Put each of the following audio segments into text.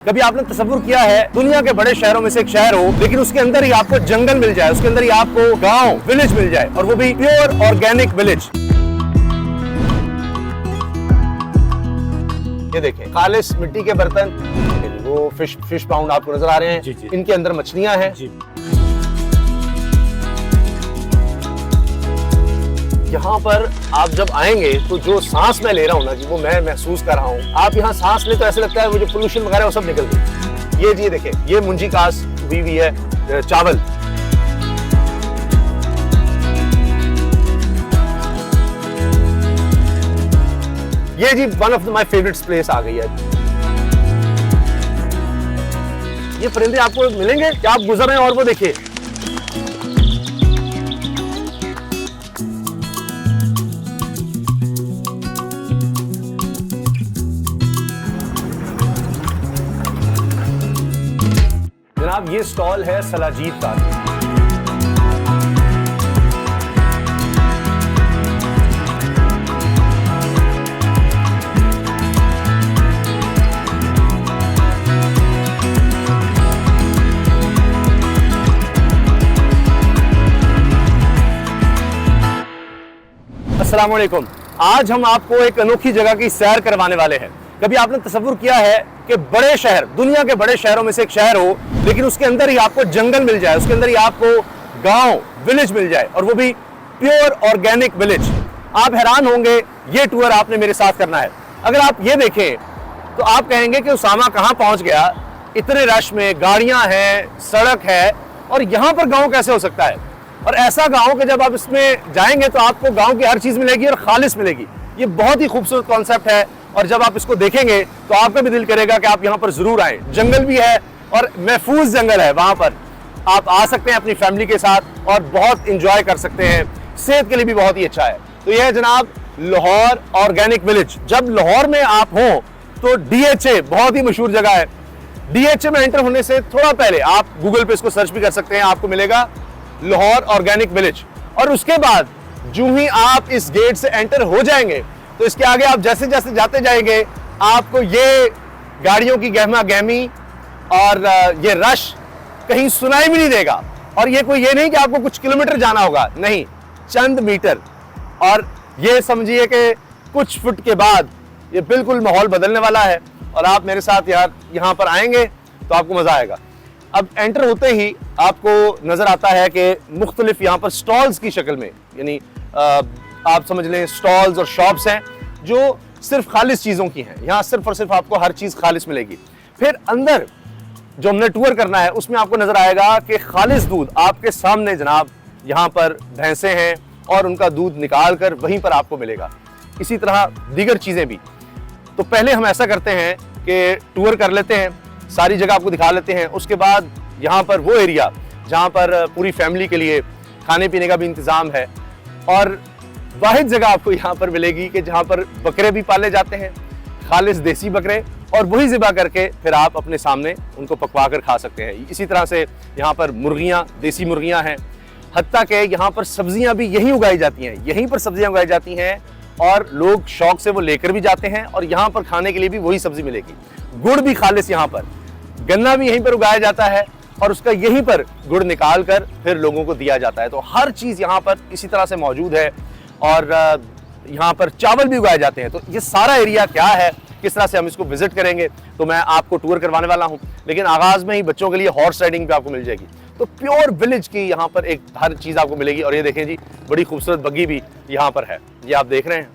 कभी आपने तसव्वुर किया है दुनिया के बड़े शहरों में से एक शहर हो, लेकिन उसके अंदर ही आपको जंगल मिल जाए, उसके अंदर ही आपको गांव विलेज मिल जाए, और वो भी प्योर ऑर्गेनिक विलेज। ये देखें, खालिस मिट्टी के बर्तन, वो फिश पाउंड आपको नजर आ रहे हैं। जी। इनके अंदर मछलियां हैं। जी। यहाँ पर आप जब आएंगे तो जो सांस मैं ले रहा हूँ ना, वो मैं महसूस कर रहा हूँ। आप यहाँ सांस ले तो ऐसे लगता है वो जो पोल्यूशन वगैरह वो सब निकल गई। ये जी देखें, ये मुंजी कास हुई है चावल। ये जी one of my favourite place आ गई है। ये परिंदे आपको मिलेंगे कि आप गुजर रहे हैं और वो देखिए, जनाब ये स्टॉल है सलाजीद का। अस्सलाम वालेकुम। आज हम आपको एक अनोखी जगह की सैर करवाने वाले हैं। कभी आपने तसव्वुर किया है कि बड़े शहर, दुनिया के बड़े शहरों में से एक शहर हो, लेकिन उसके अंदर ही आपको जंगल मिल जाए, उसके अंदर ही आपको गांव विलेज मिल जाए, और वो भी प्योर ऑर्गेनिक विलेज। आप हैरान होंगे, ये टूर आपने मेरे साथ करना है। अगर आप ये देखें तो आप कहेंगे कि उसामा कहाँ पहुंच गया, इतने रश में, गाड़ियां हैं, सड़क है, और यहाँ पर गाँव कैसे हो सकता है। और ऐसा गाँव कि जब आप इसमें जाएंगे तो आपको गाँव की हर चीज़ मिलेगी और खालिस मिलेगी। ये बहुत ही खूबसूरत कॉन्सेप्ट है, और जब आप इसको देखेंगे तो आपका भी दिल करेगा कि आप यहाँ पर जरूर आए। जंगल भी है और महफूज जंगल है, वहाँ पर आप आ सकते हैं अपनी फैमिली के साथ और बहुत इंजॉय कर सकते हैं। सेहत के लिए भी बहुत ही अच्छा है। तो यह है जनाब लाहौर ऑर्गेनिक विलेज। जब लाहौर में आप हो तो DHA बहुत ही मशहूर जगह है। DHA में एंटर होने से थोड़ा पहले आप गूगल पे इसको सर्च भी कर सकते हैं, आपको मिलेगा लाहौर ऑर्गेनिक विलेज। और उसके बाद जो ही आप इस गेट से एंटर हो जाएंगे तो इसके आगे आप जैसे जैसे जाते जाएंगे आपको ये गाड़ियों की गहमा गहमी और ये रश कहीं सुनाई भी नहीं देगा। और ये कोई ये नहीं कि आपको कुछ किलोमीटर जाना होगा, नहीं, चंद मीटर। और ये समझिए कि कुछ फुट के बाद ये बिल्कुल माहौल बदलने वाला है, और आप मेरे साथ यार यहाँ पर आएंगे तो आपको मजा आएगा। अब एंटर होते ही आपको नजर आता है कि मुख्तलिफ यहाँ पर स्टॉल्स की शक्ल में, यानी आप समझ लें स्टॉल्स और शॉप्स हैं जो सिर्फ खालिस चीज़ों की हैं। यहाँ सिर्फ और सिर्फ आपको हर चीज़ खालिस मिलेगी। फिर अंदर जो हमने टूर करना है उसमें आपको नजर आएगा कि खालिस दूध आपके सामने जनाब यहाँ पर भैंसें हैं और उनका दूध निकाल कर वहीं पर आपको मिलेगा। इसी तरह दीगर चीज़ें भी। तो पहले हम ऐसा करते हैं कि टूर कर लेते हैं, सारी जगह आपको दिखा लेते हैं। उसके बाद यहाँ पर वो एरिया जहाँ पर पूरी फैमिली के लिए खाने पीने का भी इंतज़ाम है, और वाहिद जगह आपको यहाँ पर मिलेगी कि जहाँ पर बकरे भी पाले जाते हैं, खालिस देसी बकरे, और वही ज़िबा करके फिर आप अपने सामने उनको पकवा कर खा सकते हैं। इसी तरह से यहाँ पर मुर्गियाँ, देसी मुर्गियाँ हैं, हत्ता कि यहाँ पर सब्जियाँ भी यहीं उगाई जाती हैं, यहीं पर सब्जियाँ उगाई जाती हैं, और लोग शौक से वो लेकर भी जाते हैं, और यहाँ पर खाने के लिए भी वही सब्जी मिलेगी। गुड़ भी खालिस यहाँ पर, गन्ना भी यहीं पर उगाया जाता है, और उसका यहीं पर गुड़ निकाल कर फिर लोगों को दिया जाता है। तो हर चीज़ यहाँ पर इसी तरह से मौजूद है, और यहाँ पर चावल भी उगाए जाते हैं। तो ये सारा एरिया क्या है, किस तरह से हम इसको विजिट करेंगे, तो मैं आपको टूर करवाने वाला हूँ। लेकिन आगाज़ में ही बच्चों के लिए हॉर्स राइडिंग भी आपको मिल जाएगी। तो प्योर विलेज की यहाँ पर एक हर चीज़ आपको मिलेगी। और ये देखें जी, बड़ी खूबसूरत बग्गी भी यहाँ पर है, ये आप देख रहे हैं।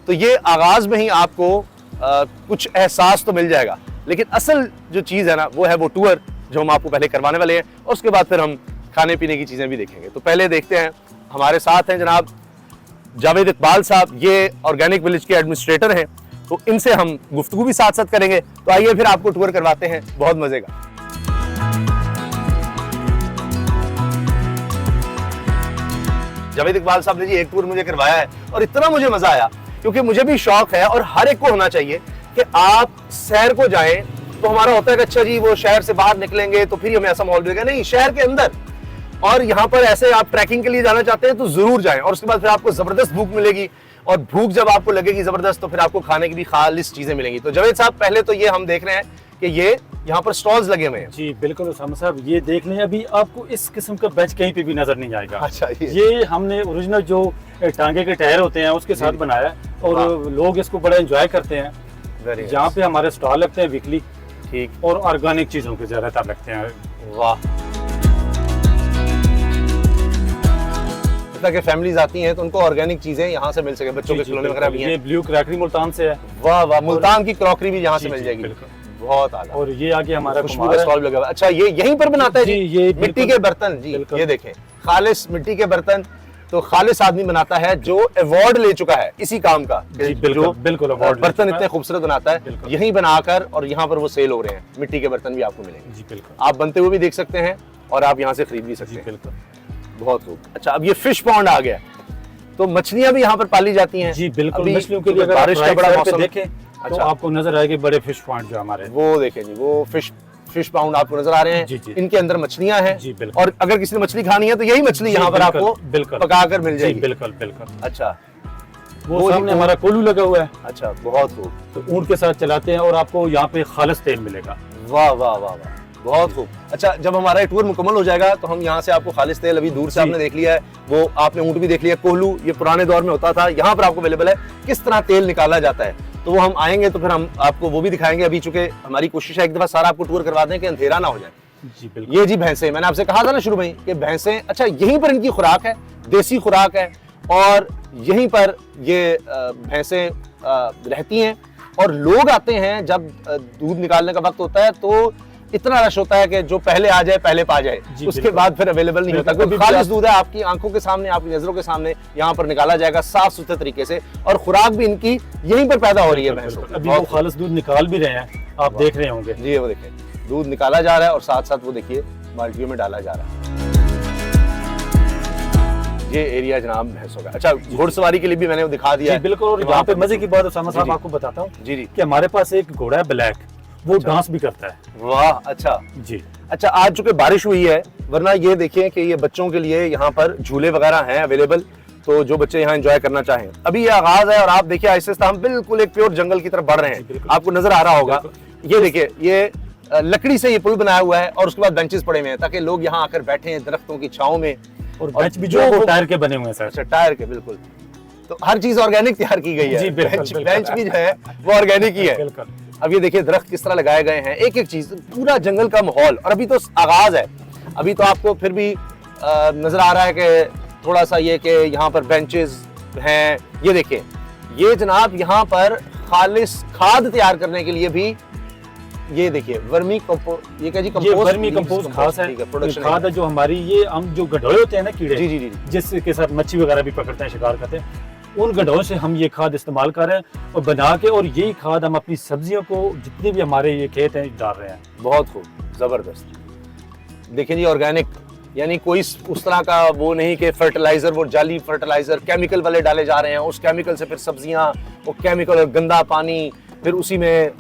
तो ये आगाज़ में ही आपको कुछ एहसास तो मिल जाएगा, लेकिन असल जो चीज़ है ना वो है वो टूर जो हम आपको पहले करवाने वाले हैं, और उसके बाद फिर हम खाने पीने की चीज़ें भी देखेंगे। तो पहले देखते हैं, हमारे साथ हैं जनाब जावेद इकबाल साहब, ये ऑर्गेनिक विलेज के एडमिनिस्ट्रेटर हैं, तो इनसे हम गुफ्तगू भी साथ साथ करेंगे। तो आइए फिर आपको टूर करवाते हैं, बहुत मजे का। जावेद इकबाल साहब ने जी एक टूर मुझे करवाया है, और इतना मुझे मजा आया, क्योंकि मुझे भी शौक है और हर एक को होना चाहिए कि आप सैर को जाएं। तो हमारा होता है कि अच्छा जी वो शहर से बाहर निकलेंगे तो फिर हमें ऐसा माहौल मिलेगा, नहीं, शहर के अंदर और यहाँ पर ऐसे आप ट्रैकिंग के लिए जाना चाहते हैं तो जरूर जाएं। और उसके बाद फिर आपको जबरदस्त भूख मिलेगी, और भूख जब आपको लगेगी जबरदस्त तो फिर आपको खाने की भी खालिस चीजें मिलेंगी। तो जावेद साहब, पहले तो ये हम देख रहे हैं कि ये यहाँ पर स्टॉल्स लगे हुए हैं। जी बिल्कुल उसामा साहब, ये देख लें, अभी आपको इस किस्म का बेंच कहीं पे भी नजर नहीं आएगा। अच्छा, ये हमने ओरिजिनल जो टांगे के टायर होते हैं उसके साथ बनाया है और लोग इसको बड़ा एंजॉय करते हैं। यहाँ पे हमारे स्टॉल लगते हैं वीकली, ठीक, और ऑर्गेनिक चीजों के ज्यादातर लगते हैं। वाह। ताकि फैमिलीज आती हैं तो उनको ऑर्गेनिक चीजें यहाँ से मिल सके, बच्चों के खिलौने वगैरह भी हैं। ये ब्लू क्रैकरी मुल्तान से है। वाह वाह, मुल्तान की क्रॉकरी भी यहाँ से मिल जाएगी। बहुत आला। और ये आगे हमारा खुशबू का स्टॉल लगा हुआ है। अच्छा, ये यहीं पर बनाता है जी? ये मिट्टी के बर्तन जी, ये देखें, खालिस मिट्टी के बर्तन। तो खालिस आदमी बनाता है जो अवार्ड ले चुका है इसी काम का, बिल्कुल बर्तन इतने खूबसूरत बनाता है, यहीं बनाकर और यहाँ पर वो सेल हो रहे हैं। मिट्टी के बर्तन भी आपको मिलेंगे जी, बिल्कुल। आप बनते हुए भी देख सकते हैं और आप यहाँ से खरीद भी सकते हैं। बिल्कुल, बहुत खूब। अच्छा, अब ये फिश पॉन्ड आ गया, तो मछलियां भी यहाँ पर पाली जाती हैं जी, बिल्कुल। मछलियों के लिए अगर बारिश का बड़ा मौसम देखें तो आपको नजर आएंगे बड़े फिश पॉन्ड जो हमारे, वो देखें जी, वो फिश पाउंड आपको नजर आ रहे हैं। जी, इनके अंदर मछलियां हैं जी, बिल्कुल। और अगर किसी ने मछली खानी है तो यही मछली यहाँ पर आपको पकाकर मिल जाएगी। बिल्कुल बिल्कुल। अच्छा, वो सामने हमारा कोल्हू लगा हुआ है। अच्छा, बहुत खूब। तो ऊंट के साथ चलाते हैं और आपको यहाँ पे खालिस तेल मिलेगा। वाह वाह वाह वाह, बहुत खूब। अच्छा, जब हमारा टूर मुकम्मल हो जाएगा तो हम यहाँ से आपको खालिस तेल, अभी दूर से आपने देख लिया है, वो आपने ऊंट भी देख लिया, कोल्हू ये पुराने दौर में होता था, यहाँ पर आपको अवेलेबल है किस तरह तेल निकाला जाता है। तो वो हम आएंगे तो फिर हम आपको वो भी दिखाएंगे। अभी चूंकि हमारी कोशिश है एक दफा सारा आपको टूर करवा दें कि अंधेरा ना हो जाए। जी बिल्कुल। ये जी भैंसे, मैंने आपसे कहा था ना शुरू में कि भैंसें, अच्छा यहीं पर इनकी खुराक है, देसी खुराक है, और यहीं पर ये भैंसें रहती हैं। और लोग आते हैं जब दूध निकालने का वक्त होता है तो इतना रश होता है कि जो पहले आ जाए पहले पा जाए, उसके बाद फिर अवेलेबल नहीं होता। क्योंकि खालिस दूध है, आपकी आंखों के सामने, आपकी नजरों के सामने यहाँ पर निकाला जाएगा साफ सुथरे तरीके से, और खुराक भी इनकी यहीं पर पैदा हो रही है भैंसों। अभी वो खालिस दूध निकाल भी रहे हैं, आप देख रहे होंगे जी। वो देखें, दूध निकाला जा रहा है और साथ साथ वो देखिए बाल्टियों में डाला जा रहा है। ये एरिया जनाब भैंसों का। अच्छा, घुड़सवारी के लिए भी मैंने दिखा दिया है। बिल्कुल। और यहाँ पे मजे की बात उसामा साहब आपको बताता हूँ जी, कि हमारे पास एक घोड़ा है ब्लैक, वो डांस भी करता है। वाह, अच्छा जी। अच्छा, आज चूंकि बारिश हुई है, वरना ये देखिए कि ये बच्चों के लिए यहाँ पर झूले वगैरह हैं अवेलेबल, तो जो बच्चे यहाँ एंजॉय करना चाहें। अभी ये आगाज है और आप देखिए आहिस्ते आहिस्ते हम बिल्कुल एक प्योर जंगल की तरफ बढ़ रहे हैं। आपको नजर आ रहा होगा, ये देखिए, ये लकड़ी से ये पुल बनाया हुआ है और उसके बाद बेंचेस पड़े हुए हैं ताकि लोग यहाँ आकर बैठे दरख्तों की छांव में। और बेंच भी जो है टायर के बने हुए हैं सर। अच्छा, टायर के, बिल्कुल। तो हर चीज ऑर्गेनिक तैयार की गई है। बेंच भी जो है वो ऑर्गेनिक ही है। अब ये देखिए दरख्त किस तरह लगाए गए हैं, एक एक चीज, पूरा जंगल का माहौल। और अभी तो आगाज है, अभी तो आपको फिर भी नजर आ रहा है कि थोड़ा सा ये कि यहाँ पर बेंचेस हैं। ये देखिए, ये जनाब यहाँ पर खालिस खाद तैयार करने के लिए भी, ये देखिए वर्मी कंपोस्ट, ये क्या जी, कंपोस्ट, वर्मी कंपोस्ट खास है, प्रोडक्शन खाद है जो हमारी, ये हम जो गड्ढे होते हैं ना कीड़े, जी जी जी, जिसके साथ मच्छी वगैरह भी पकड़ते हैं, शिकार करते हैं, उन गड्ढों से हम ये खाद इस्तेमाल कर रहे हैं और बना के, और यही खाद हम अपनी सब्जियों को, जितने भी हमारे ये खेत हैं, डाल रहे हैं। बहुत खूब, जबरदस्त। देखिए जी, ऑर्गेनिक, यानी कोई उस तरह का वो नहीं कि फर्टिलाइजर, वो जाली फर्टिलाइजर केमिकल वाले डाले जा रहे हैं, उस केमिकल से फिर सब्जियां, वो केमिकल और गंदा पानी, फिर उसी में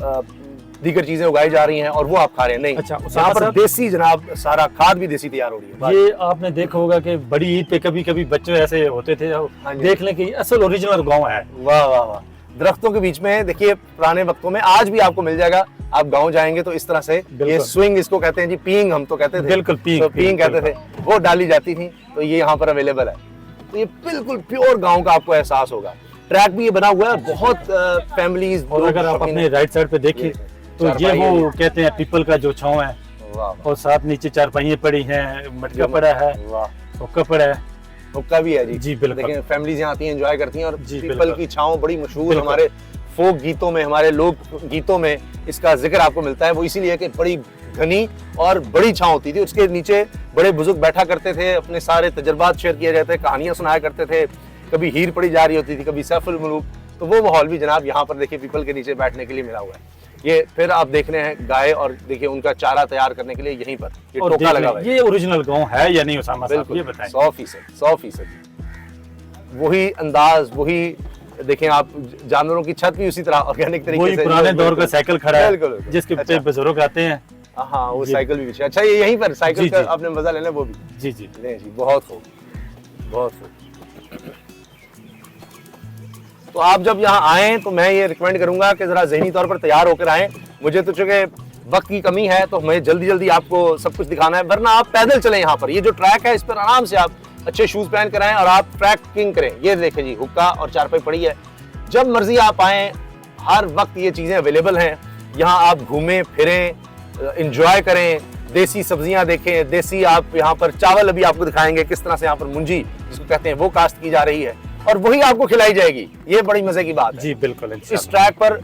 दीगर चीजें उगाई जा रही हैं और वो आप खा रहे हैं। नहीं, अच्छा, यहाँ पर देसी जनाब सारा खाद भी देसी तैयार हो रही है। ये आपने देखा होगा कि बड़ी ईद पे कभी कभी बच्चे ऐसे होते थे, देख लें कि असल ओरिजिनल गांव है। वाह वाह वाह, दरख्तों के बीच में देखिए, पुराने वक्तों में, आज भी आपको मिल जाएगा। आप गांव जाएंगे तो इस तरह से ये स्विंग, इसको कहते हैं जी, पींग हम तो कहते थे, बिल्कुल पींग कहते थे, वो डाली जाती थी, तो ये यहाँ पर अवेलेबल है। तो ये बिल्कुल प्योर गाँव का आपको एहसास होगा। ट्रैक भी ये बना हुआ है, बहुत फैमिलीज। और अगर आप अपने राइट साइड पे देखिए तो ये वो कहते हैं पीपल का जो छांव है, और साथ नीचे चारपाइयां पड़ी हैं, मटका पड़ा है, हुक्का पड़ा है, हुक्का भी है जी। जी बिल्कुल। लेकिन फैमिलीज यहाँ आती हैं, एंजॉय करती हैं, और पीपल की छांव बड़ी मशहूर, हमारे फोक गीतों में, हमारे लोक गीतों में इसका जिक्र आपको मिलता है। वो इसीलिए कि बड़ी घनी और बड़ी छांव होती थी, उसके नीचे बड़े बुजुर्ग बैठा करते थे, अपने सारे तजुर्बात शेयर किए जाते, कहानियां सुनाया करते थे, कभी हीर पड़ी जा रही होती थी, कभी सैफुल मुलूक। तो वो माहौल भी जनाब यहाँ पर देखिए पीपल के नीचे बैठने के लिए मिला हुआ है। ये फिर आप देख रहे हैं गाय, और देखिए उनका चारा तैयार करने के लिए यहीं पर ये टोका लगा हुआ है। ये ओरिजिनल गांव है या नहीं उसामा साहब, ये बताएं। 100% वही अंदाज, वही देखें आप, जानवरों की छत भी उसी तरह ऑर्गेनिक तरीके से, पुराने दौर का साइकिल खड़ा है जिसके पे बुजुर्ग आते हैं। हाँ, वो साइकिल भी पीछे। अच्छा, ये यहीं पर साइकिल का आपने मजा लेना, वो भी जी जी जी, बहुत खूब, बहुत खूब। तो आप जब यहाँ आए तो मैं ये रिकमेंड करूंगा कि जरा ज़हनी तौर पर तैयार होकर आएं। मुझे तो चूंकि वक्त की कमी है तो हमें जल्दी जल्दी आपको सब कुछ दिखाना है, वरना आप पैदल चलें। यहाँ पर ये जो ट्रैक है इस पर आराम से आप अच्छे शूज पहन कर आएं और आप ट्रैकिंग करें। ये देखें जी, हुक्का और चारपाई पड़ी है, जब मर्जी आप आएँ, हर वक्त ये चीज़ें अवेलेबल हैं। यहाँ आप घूमें फिरें, इंजॉय करें, देसी सब्जियां देखें, देसी आप यहाँ पर चावल अभी आपको दिखाएंगे किस तरह से यहाँ पर मुंजी जिसको कहते हैं वो काश्त की जा रही है और वही आपको खिलाई जाएगी। ये बड़ी मजे की बात है जी, बिल्कुल। इस ट्रैक पर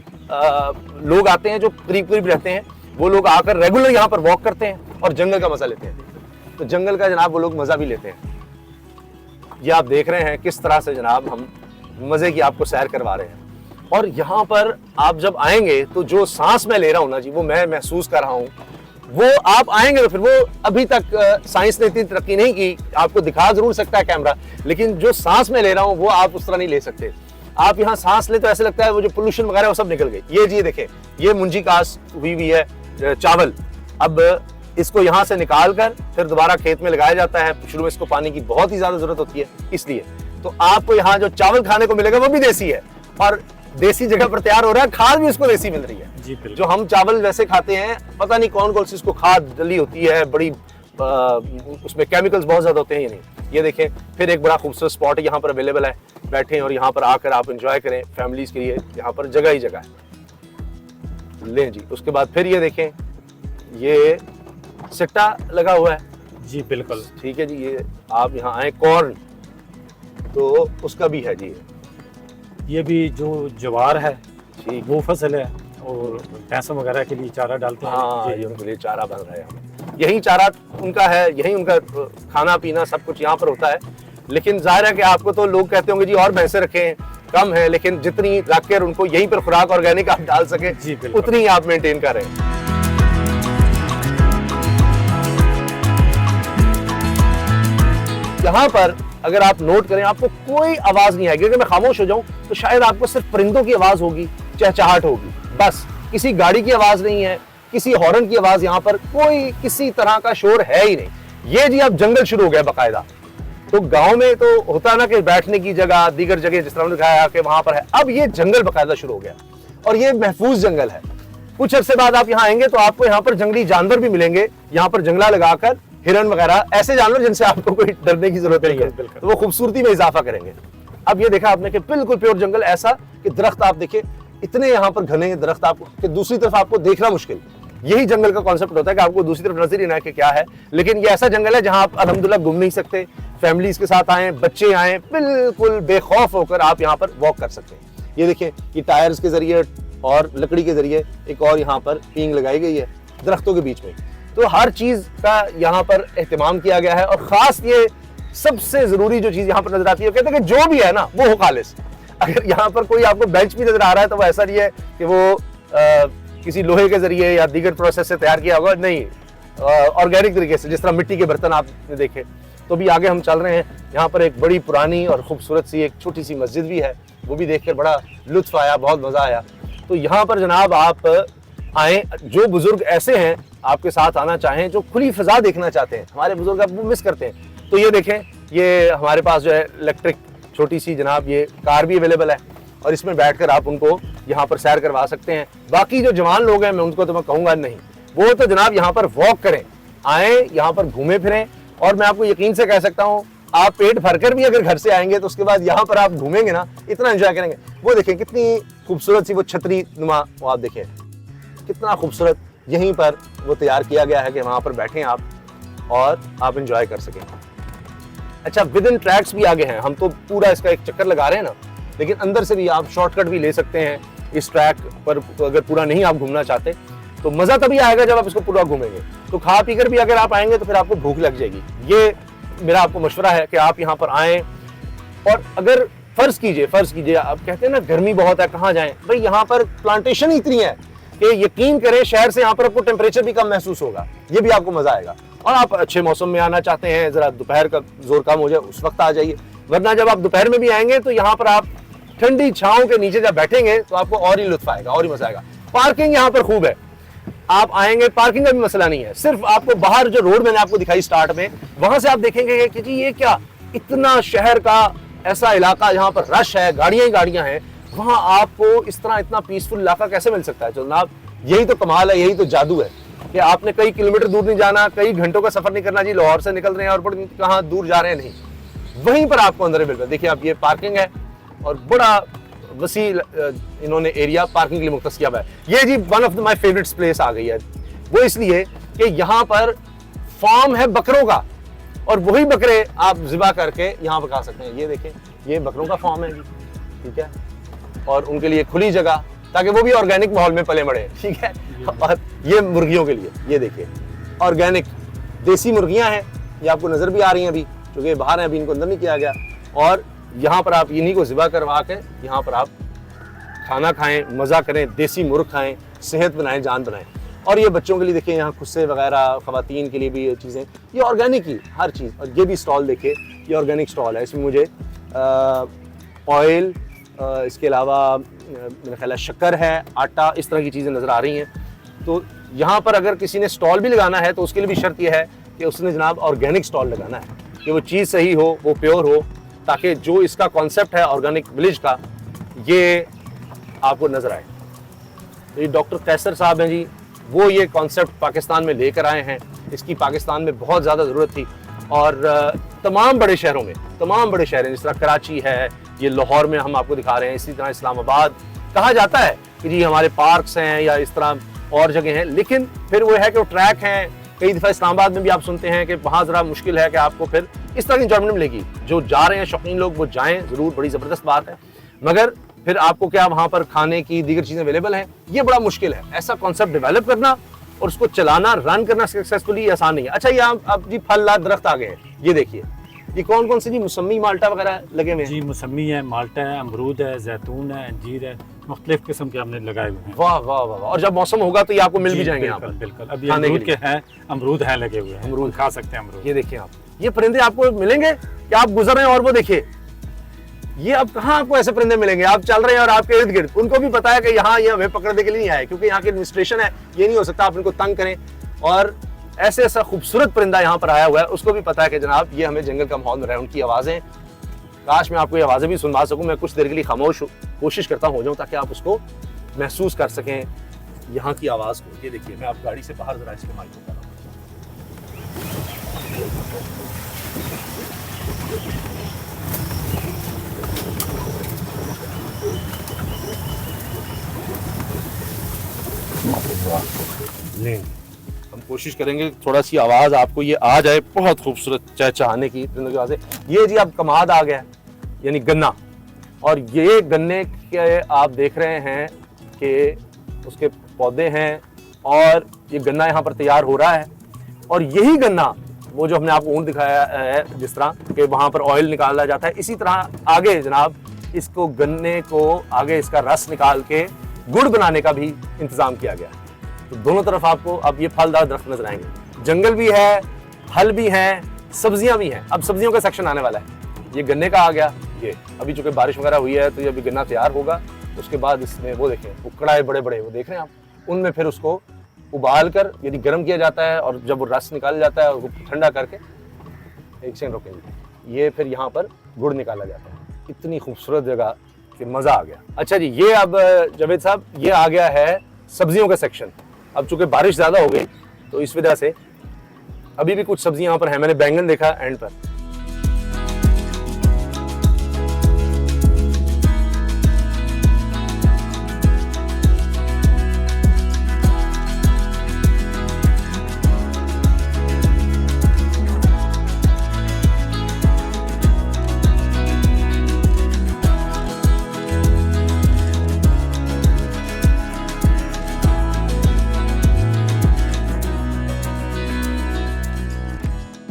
लोग आते हैं जो करीब करीब रहते हैं, वो लोग आकर रेगुलर यहाँ पर वॉक करते हैं और जंगल का मजा लेते हैं। तो जंगल का जनाब वो लोग मजा भी लेते हैं। ये आप देख रहे हैं किस तरह से जनाब हम मजे की आपको सैर करवा रहे हैं। और यहाँ पर आप जब आएंगे तो जो सांस मैं ले रहा हूँ ना जी, वो मैं महसूस कर रहा हूँ। वो आप आएंगे तो फिर वो अभी तक साइंस ने इतनी तरक्की नहीं की, आपको दिखा जरूर सकता है कैमरा, लेकिन जो सांस मैं ले रहा हूँ वो आप उस तरह नहीं ले सकते। आप यहाँ सांस ले तो ऐसे लगता है वो जो पोल्यूशन वगैरह वो सब निकल गई। ये जी देखें, ये मुंजी काश्त हुई हुई है चावल। अब इसको यहाँ से निकाल कर फिर दोबारा खेत में लगाया जाता है। शुरू में इसको पानी की बहुत ही ज्यादा जरूरत होती है, इसलिए तो आपको यहाँ जो चावल खाने को मिलेगा वो भी देसी है और देसी जगह पर तैयार हो रहा है। खाद भी इसको देसी मिल रही है जी, बिल्कुल। जो हम चावल वैसे खाते हैं, पता नहीं कौन कौन सी इसको खाद डली होती है, बड़ी उसमें केमिकल्स बहुत ज्यादा होते हैं। ये नहीं, ये देखें फिर एक बड़ा खूबसूरत स्पॉट यहाँ पर अवेलेबल है, बैठें और यहाँ पर आकर आप एंजॉय करें। फैमिलीज के लिए यहाँ पर जगह ही जगह है। लें जी, उसके बाद फिर ये देखें, ये सिट्टा लगा हुआ है जी, बिल्कुल। ठीक है जी। ये आप यहाँ आए, कॉर्न तो उसका भी है जी। ये भी जो ज्वार है ठीक, वो फसल है और भैंसों वगैरह के लिए चारा डालते हैं। हाँ, ये उनके लिए चारा बन रहा है। यही चारा उनका है, यही उनका खाना पीना सब कुछ यहाँ पर होता है। लेकिन जाहिर है कि आपको तो लोग कहते होंगे जी और भैंसे रखें, कम है, लेकिन जितनी रखकर उनको यहीं पर खुराक ऑर्गेनिक आप डाल सके उतनी ही आप मेंटेन कर रहे हैं। यहाँ पर अगर आप नोट करें आपको कोई आवाज नहीं आएगी। अगर मैं खामोश हो जाऊं तो शायद आपको सिर्फ परिंदों की आवाज होगी, चहचहाट होगी, बस। किसी गाड़ी की आवाज नहीं है, किसी हॉर्न की आवाज, यहाँ पर कोई किसी तरह का शोर है ही नहीं। ये जी अब जंगल शुरू हो गया बाकायदा। तो गांव में तो होता है ना कि बैठने की जगह, दीगर जगह जिस तरह दिखाया कि वहां पर है, अब ये जंगल बाकायदा शुरू हो गया और ये महफूज जंगल है। कुछ अरसे बाद आप यहाँ आएंगे तो आपको यहाँ पर जंगली जानवर भी मिलेंगे, यहाँ पर जंगला लगाकर हिरन वगैरह, ऐसे जानवर जिनसे आपको कोई डरने की जरूरत नहीं है, तो वो खूबसूरती में इजाफा करेंगे। अब ये देखा आपने कि बिल्कुल प्योर जंगल, ऐसा कि दरख्त आप देखिए इतने यहाँ पर घने दरख्त आपको कि दूसरी तरफ आपको देखना मुश्किल। यही जंगल का कॉन्सेप्ट होता है कि आपको दूसरी तरफ नजर ही ना कि क्या है। लेकिन ये ऐसा जंगल है जहां आप अल्हम्दुलिल्लाह घूम नहीं सकते, फैमिलीज के साथ आए, बच्चे आए, बिल्कुल बेखौफ होकर आप यहाँ पर वॉक कर सकते हैं। ये देखिए, ये टायर्स के जरिए और लकड़ी के जरिए एक और यहाँ पर पींग लगाई गई है दरख्तों के बीच में। तो हर चीज का यहाँ पर एहतमाम किया गया है। और खास ये सबसे जरूरी जो चीज यहाँ पर नजर आती है, कहते हैं कि जो भी है ना वो हो खालिस। अगर यहाँ पर कोई आपको बेंच भी नजर आ रहा है तो वो ऐसा नहीं है कि वो किसी लोहे के जरिए या दीगर प्रोसेस से तैयार किया होगा, नहीं, ऑर्गेनिक तरीके से, जिस तरह मिट्टी के बर्तन आपने देखे। तो भी आगे हम चल रहे हैं, यहाँ पर एक बड़ी पुरानी और खूबसूरत सी एक छोटी सी मस्जिद भी है, वो भी देखकर बड़ा लुत्फ आया, बहुत मजा आया। तो यहाँ पर जनाब आप आए, जो बुजुर्ग ऐसे हैं आपके साथ आना चाहें, जो खुली फिजा देखना चाहते हैं, हमारे बुजुर्ग आप वो मिस करते हैं, तो ये देखें, ये हमारे पास जो है इलेक्ट्रिक छोटी सी जनाब ये कार भी अवेलेबल है और इसमें बैठकर आप उनको यहाँ पर सैर करवा सकते हैं। बाकी जो जवान लोग हैं मैं उनको तो मैं कहूँगा नहीं, वो तो जनाब यहाँ पर वॉक करें, आए यहाँ पर घूमे फिरें। और मैं आपको यकीन से कह सकता हूँ, आप पेट भरकर भी अगर घर से आएंगे तो उसके बाद यहाँ पर आप घूमेंगे ना, इतना एंजॉय करेंगे। वो देखें कितनी खूबसूरत सी वो छतरी नुमा, वो आप देखें कितना खूबसूरत यहीं पर वो तैयार किया गया है कि वहाँ पर बैठें आप और आप एंजॉय कर सकें। अच्छा, विद इन ट्रैक्स भी आगे हैं, हम तो पूरा इसका एक चक्कर लगा रहे हैं ना, लेकिन अंदर से भी आप शॉर्टकट भी ले सकते हैं इस ट्रैक पर। अगर पूरा नहीं आप घूमना चाहते तो मजा तभी आएगा जब आप इसको पूरा घूमेंगे। तो खा पीकर भी अगर आप आएंगे तो फिर आपको भूख लग जाएगी। ये मेरा आपको मशवरा है कि आप यहाँ पर आएँ। और अगर फर्ज कीजिए आप कहते हैं ना गर्मी बहुत है, कहाँ जाएं, भाई यहाँ पर प्लांटेशन ही इतनी है कि यकीन करें शहर से यहाँ पर आपको टेम्परेचर भी कम महसूस होगा, ये भी आपको मजा आएगा। और आप अच्छे मौसम में आना चाहते हैं, जरा दोपहर का जोर कम हो जाए उस वक्त आ जाइए, वरना जब आप दोपहर में भी आएंगे तो यहाँ पर आप ठंडी छांव के नीचे जब बैठेंगे तो आपको और ही लुत्फ आएगा, और ही मजा आएगा। पार्किंग यहाँ पर खूब है, आप आएंगे पार्किंग का भी मसला नहीं है। सिर्फ आपको बाहर जो रोड मैंने आपको दिखाई स्टार्ट में, वहां से आप देखेंगे कि जी ये क्या, इतना शहर का ऐसा इलाका जहाँ पर रश है, गाड़ियां ही गाड़ियां हैं, वहां आपको इस तरह इतना पीसफुल इलाका कैसे मिल सकता है। तो जनाब यही तो कमाल है, यही तो जादू है कि आपने कई किलोमीटर दूर नहीं जाना, कई घंटों का सफर नहीं करना जी। लाहौर से निकल रहे हैं और कहाँ दूर जा रहे हैं, नहीं, वहीं पर आपको अंदर बिल्कुल देखिए आप, ये पार्किंग है और बड़ा वसी इन्होंने एरिया पार्किंग के लिए मुख्तस किया हुआ है। ये जी one of my favourite place आ गई है, वो इसलिए कि यहाँ पर फार्म है बकरों का और वही बकरे आप ज़िबा करके यहाँ पर खा सकते हैं। ये देखें, ये बकरों का फार्म है जी, ठीक है, और उनके लिए खुली जगह ताकि वो भी ऑर्गेनिक माहौल में पले बढ़े, ठीक है। और ये मुर्गियों के लिए, ये देखिए ऑर्गेनिक देसी मुर्गियां हैं, ये आपको नजर भी आ रही हैं अभी, क्योंकि बाहर है, अभी इनको अंदर नहीं किया गया। और यहाँ पर आप इन्हीं को ज़िबा करवा के यहाँ पर आप खाना खाएं, मज़ा करें, देसी मुर्ग खाएं, सेहत बनाएं, जान बनाएं। और ये बच्चों के लिए देखिए यहाँ खुस्से वगैरह, ख़वातीन के लिए भी ये चीज़ें, ये ऑर्गेनिक ही हर चीज़। और ये भी स्टॉल देखिए, ये ऑर्गेनिक स्टॉल है, इसमें मुझे ऑयल, इसके अलावा मेरा ख्याल है शक्कर है, आटा, इस तरह की चीज़ें नज़र आ रही हैं। तो यहाँ पर अगर किसी ने स्टॉल भी लगाना है तो उसके लिए भी शर्त यह है कि उसने जनाब ऑर्गेनिक स्टॉल लगाना है, कि वो चीज़ सही हो, वो प्योर हो, ताकि जो इसका कॉन्सेप्ट है ऑर्गेनिक विलेज का, ये आपको नज़र आए। तो ये डॉक्टर कैसर साहब हैं जी, वो ये कॉन्सेप्ट पाकिस्तान में लेकर आए हैं। इसकी पाकिस्तान में बहुत ज़्यादा ज़रूरत थी और तमाम बड़े शहरों में, तमाम बड़े शहर हैं, जिस तरह कराची है, ये लाहौर में हम आपको दिखा रहे हैं, इसी तरह इस्लामाबाद। कहा जाता है कि जी हमारे पार्क्स हैं या इस तरह और जगह हैं, लेकिन फिर वो है कि वो ट्रैक हैं। कई दफ़ा इस्लामाबाद में भी आप सुनते हैं कि वहाँ ज़रा मुश्किल है कि आपको फिर इस तरह की इंजॉयमेंट मिलेगी। जो जा रहे हैं शौकीन लोग वो जाएँ ज़रूर, बड़ी ज़बरदस्त बात है, मगर फिर आपको क्या वहाँ पर खाने की दीगर चीज़ें अवेलेबल हैं, ये बड़ा मुश्किल है। ऐसा कॉन्सेप्ट डेवलप करना और उसको चलाना, रन करना सक्सेसफुली आसान नहीं है। अच्छा, ये अब जी फलदार दरख्त आ गए हैं, ये देखिए, ये कौन कौन से जी, मौसमी, माल्टा वगैरह लगे हुए हैं जी। मौसमी है, माल्टा है, अमरूद है, जैतून है, अंजीर है, मुख्तलिफ किस्म के हमने लगाए हुए हैं। वाह वाह वाह। और जब मौसम होगा तो ये आपको मिल भी जाएंगे यहाँ पर। बिल्कुल, अभी अमरूद के हैं, अमरूद हैं लगे हुए हैं, अमरूद खा सकते हैं अमरूद। ये देखिए आप, ये परिंदे आपको मिलेंगे कि आप गुजर रहे हैं और वो देखिए, ये अब कहाँ आपको ऐसे परिंदे मिलेंगे, आप चल रहे हैं और आपके इर्द गिर्द, उनको भी पता है कि यहाँ ये हमें पकड़ने के लिए नहीं आए, क्योंकि यहाँ की एडमिनिस्ट्रेशन है, ये नहीं हो सकता आप इनको तंग करें। और ऐसे ऐसा खूबसूरत परिंदा यहाँ पर आया हुआ है, उसको भी पता है कि जनाब ये हमें जंगल का माहौल में रहे। उनकी आवाज़ें, काश मैं आपको ये आवाज़ें भी सुनवा सकूँ, मैं कुछ देर के लिए खामोश कोशिश करता हो जाऊँ ताकि आप उसको महसूस कर सकें यहाँ की आवाज़ को। ये देखिए, मैं आप गाड़ी से बाहर जरा इसके माइक को कर रहा हूँ। हम कोशिश करेंगे थोड़ा सी आवाज़ आपको ये आ जाए, बहुत खूबसूरत चहचहाने की आवाज़ है। ये जी अब कमाद आ गया, यानी गन्ना, और ये गन्ने के आप देख रहे हैं कि उसके पौधे हैं और ये गन्ना यहाँ पर तैयार हो रहा है। और यही गन्ना, वो जो हमने आपको ऊन दिखाया है जिस तरह कि वहाँ पर ऑयल निकाला जाता है, इसी तरह आगे जनाब इसको, गन्ने को आगे इसका रस निकाल के गुड़ बनाने का भी इंतज़ाम किया गया। तो दोनों तरफ आपको अब ये फलदार दरख्त नजर आएंगे, जंगल भी है, फल भी हैं, सब्जियां भी हैं। अब सब्जियों का सेक्शन आने वाला है। ये गन्ने का आ गया, ये अभी चूंकि बारिश वगैरह हुई है तो ये अभी गन्ना तैयार होगा, उसके बाद इसमें वो देखें, वो कड़ाए बड़े बड़े वो देख रहे हैं आप, उनमें फिर उसको उबाल कर यानी गर्म किया जाता है, और जब वो रस निकाला जाता है उसको ठंडा करके, एक सेकंड रुकेंगे, ये फिर यहाँ पर गुड़ निकाला जाता है। इतनी खूबसूरत जगह कि मज़ा आ गया। अच्छा जी, ये अब जावेद साहब, ये आ गया है सब्जियों का सेक्शन। अब चूंकि बारिश ज़्यादा हो गई तो इस वजह से अभी भी कुछ सब्जियां यहाँ पर हैं। मैंने बैंगन देखा एंड पर,